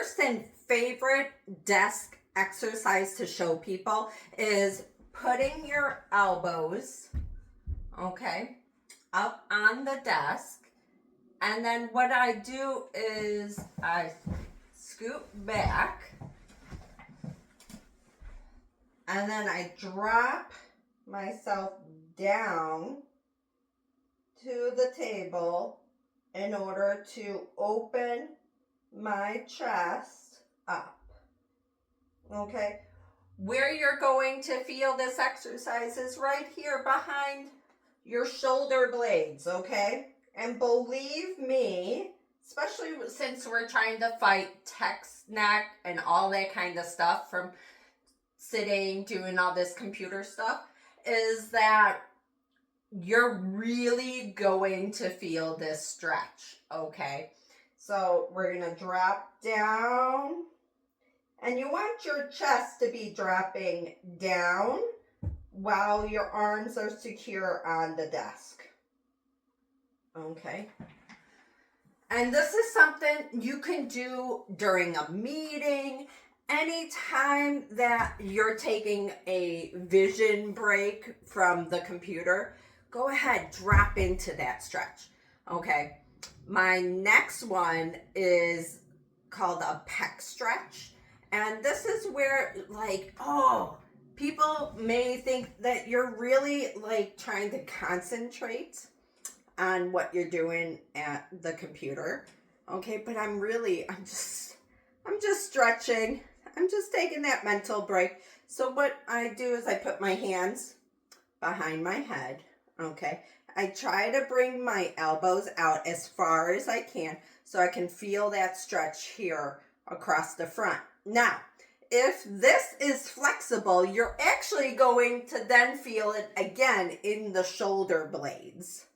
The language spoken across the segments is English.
first and favorite desk exercise to show people is putting your elbows, okay, up on the desk. And then what I do is I scoot back and then I drop myself down to the table in order to open my chest up. Okay, where you're going to feel this exercise is right here behind your shoulder blades, okay? And believe me, especially since we're trying to fight text neck and all that kind of stuff from sitting, doing all this computer stuff, is that you're really going to feel this stretch, okay? So we're gonna drop down, and you want your chest to be dropping down while your arms are secure on the desk, okay? And this is something you can do during a meeting, anytime that you're taking a vision break from the computer. Go ahead, drop into that stretch, okay? My next one is called a PEC Stretch. And this is where, like, people may think that you're really, like, trying to concentrate on what you're doing at the computer, okay? But I'm just stretching. I'm just taking that mental break. So what I do is I put my hands behind my head, okay? I try to bring my elbows out as far as I can so I can feel that stretch here across the front. Now, if this is flexible, you're actually going to then feel it again in the shoulder blades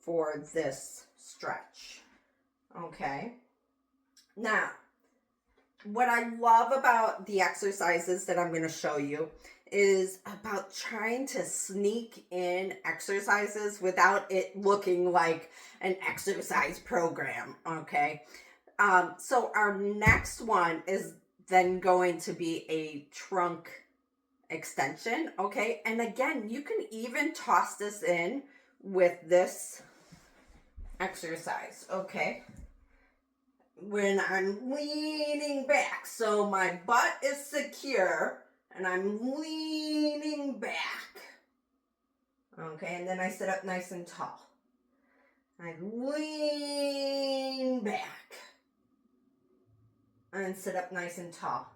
for this stretch, okay? Now, what I love about the exercises that I'm going to show you is about trying to sneak in exercises without it looking like an exercise program, okay? So our next one is then going to be a trunk extension, okay? And again, you can even toss this in with this exercise, okay? When I'm leaning back, so my butt is secure and I'm leaning back, okay? And then I sit up nice and tall. I lean back and sit up nice and tall,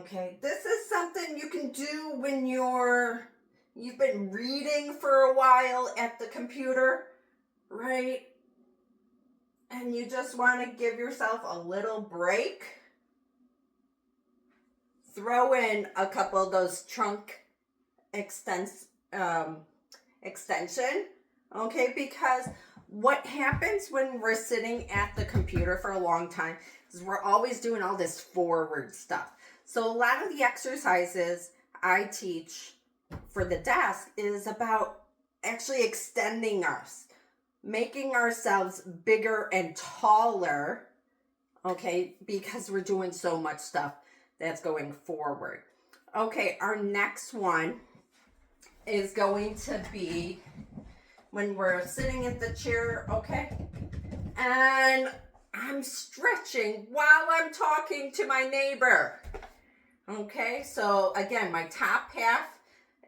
okay? This is something you can do when you've been reading for a while at the computer, right? And you just want to give yourself a little break. Throw in a couple of those trunk extension, okay? Because what happens when we're sitting at the computer for a long time is we're always doing all this forward stuff. So a lot of the exercises I teach for the desk is about actually extending us, making ourselves bigger and taller, okay, because we're doing so much stuff that's going forward. Okay, our next one is going to be when we're sitting in the chair, okay, and I'm stretching while I'm talking to my neighbor, okay? So again, my top half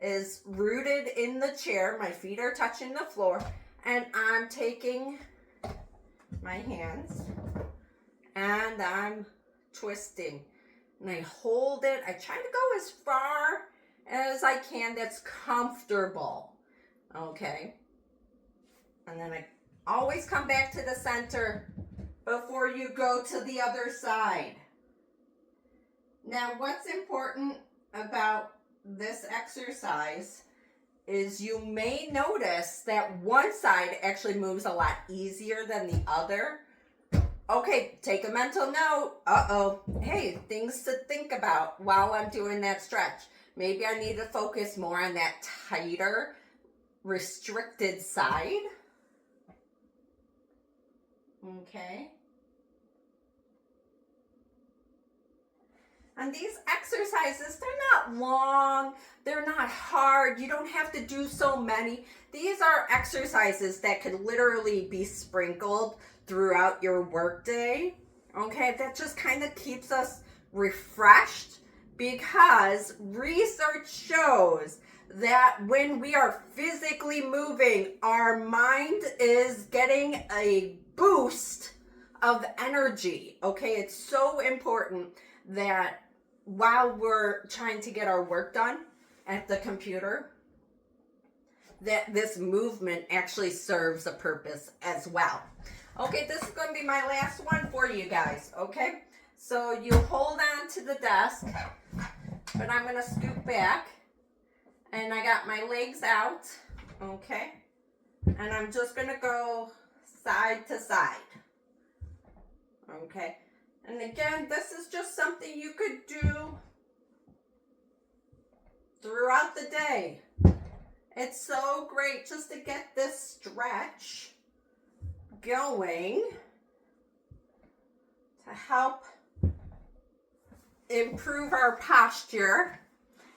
is rooted in the chair, my feet are touching the floor, and I'm taking my hands and I'm twisting. And I hold it. I try to go as far as I can that's comfortable. Okay. And then I always come back to the center before you go to the other side. Now, what's important about this exercise is you may notice that one side actually moves a lot easier than the other. Okay, take a mental note. Hey, things to think about while I'm doing that stretch. Maybe I need to focus more on that tighter, restricted side. Okay. And these exercises, they're not long, they're not hard, you don't have to do so many. These are exercises that could literally be sprinkled throughout your workday. Okay, that just kind of keeps us refreshed, because research shows that when we are physically moving, our mind is getting a boost of energy. Okay, it's so important that while we're trying to get our work done at the computer, that this movement actually serves a purpose as well. Okay, this is going to be my last one for you guys, okay? So you hold on to the desk, but I'm going to scoot back, and I got my legs out, okay? And I'm just going to go side to side, okay? And again, this is just something you could do throughout the day. It's so great just to get this stretch going to help improve our posture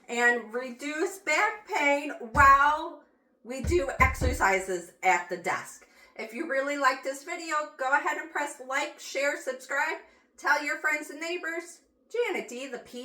and reduce back pain while we do exercises at the desk. If you really like this video, go ahead and press like, share, subscribe. Tell your friends and neighbors. Janet D, the PEC